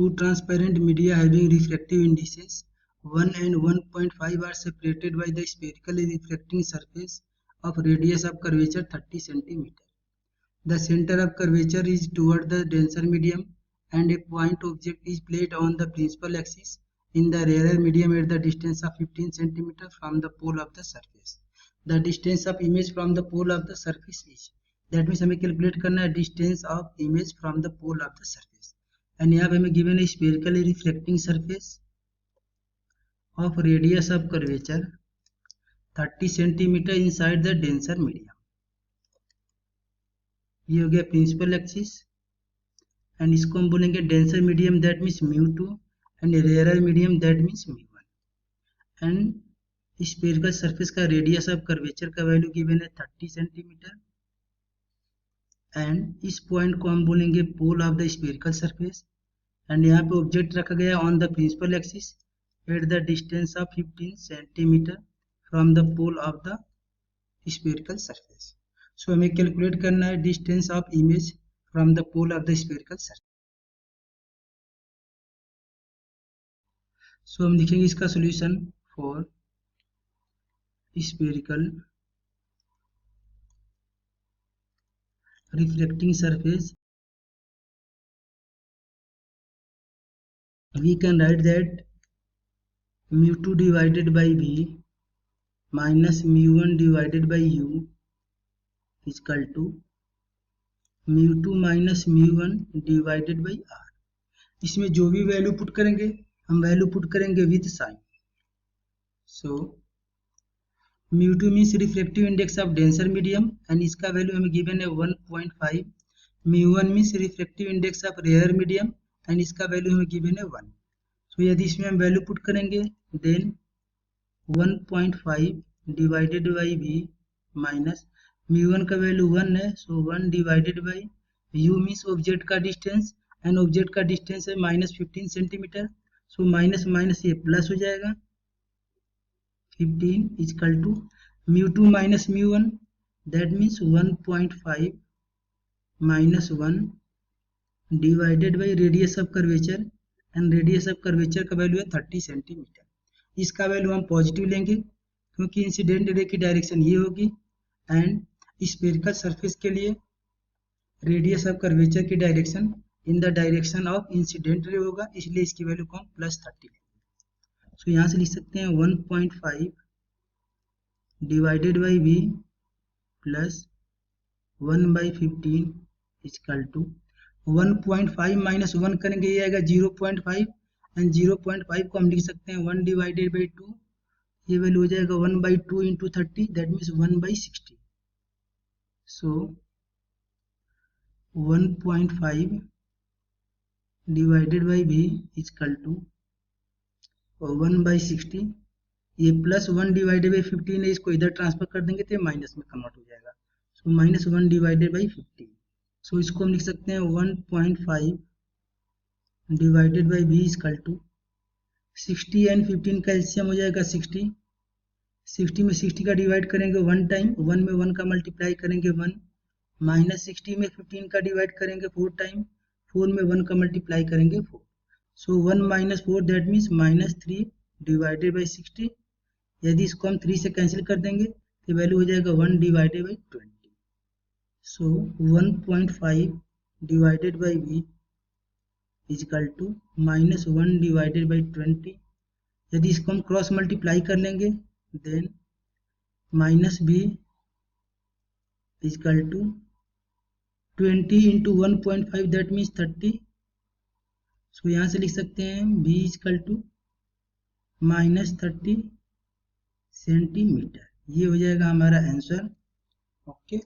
Two transparent media having refractive indices 1 and 1.5 are separated by the spherically refracting surface of radius of curvature 30 cm. The center of curvature is toward the denser medium and a point object is placed on the principal axis in the rarer medium at the distance of 15 cm from the pole of the surface. The distance of image from the pole of the surface is, that means हमें calculate करना है distance of image from the pole of the surface. And यहाँ पे हमें given a spherically refracting surface of radius of curvature 30 cm inside the denser medium. ये हो गया principal axis and इसको हम बोलेंगे denser medium, that means μ2 and rare medium that means μ1. And spherical surface का रेडियस ऑफ कर्वेचर का value given है 30 centimetre and इस पॉइंट को हम बोलेंगे pole of the spherical surface. And यहाँ पे ऑब्जेक्ट रखा गया on the principal axis at the distance of 15 centimetre from the pole of the spherical surface. So हमें कैलकुलेट करना है distance of image from the pole of the spherical surface. So हम लिखेंगे इसका solution for spherical refracting surface. We can write that μ2 divided by v minus μ1 divided by u is equal to μ2 minus μ1 divided by r. इसमें जो भी value put करेंगे हम value put करेंगे with sign. So μ2 means reflective index of denser medium and इसका value हमें given है 1.5. μ1 means reflective index of rare medium and इसका वैल्यू हमें गिवन है 1. सो यदि इसमें हम वैल्यू पुट करेंगे then 1.5 divided by v minus μ1 का वैल्यू 1 है, so 1 divided by u means object का डिस्टेंस एंड ऑब्जेक्ट का डिस्टेंस है -15 सेंटीमीटर. सो माइनस माइनस ये प्लस हो जाएगा 15 is equal to μ2 minus μ1 that means 1.5 minus 1 divided by radius of curvature and radius of curvature का value है 30 centimetre. इसका value हम पॉजिटिव लेंगे क्योंकि इंसिडेंट रे की डायरेक्शन ये होगी एंड स्फेरिकल सरफेस के लिए रेडियस ऑफ कर्वेचर की direction in the direction of incident ray होगा, इसलिए इसकी वैल्यू को हम +30 लेंगे. सो यहाँ से लिख सकते हैं 1.5 divided by v plus 1/15 equal to 1.5 minus 1 करेंगे ये आएगा 0.5 एंड 0.5 को हम लिख सकते हैं 1 डिवाइडेड बाई 2, ये वैल्यू हो जाएगा 1/2 into 30 that means 1/60. So 1.5 divided by v equal to 1/60. ये प्लस 1 डिवाइडेड बाई 15 है, इसको इधर ट्रांसफर कर देंगे तो माइनस में कन्वर्ट हो जाएगा. सो -1 डिवाइडेड बाई 15. सो इसको हम लिख सकते हैं 1.5 divided by v equal to 60 and 15 का एलसीएम हो जाएगा 60. 60 में 60 का डिवाइड करेंगे 1 टाइम, 1 में 1 का मल्टीप्लाई करेंगे 1, माइनस 60 में 15 का डिवाइड करेंगे 4 टाइम, 4 में 1 का मल्टीप्लाई करेंगे 4. सो 1 minus 4 that means -3 divided by 60. यदि इसको हम 3 से कैंसिल कर देंगे तो वैल्यू हो जाएगा 1 divided by 20. So 1.5 divided by v is equal to -1 divided by 20. यदि इसको हम क्रॉस मल्टीप्लाई कर लेंगे then -b is equal to 20 into 1.5 that means 30. So यहाँ से लिख सकते हैं b is equal to -30 centimetre. ये हो जाएगा हमारा आंसर. ओके.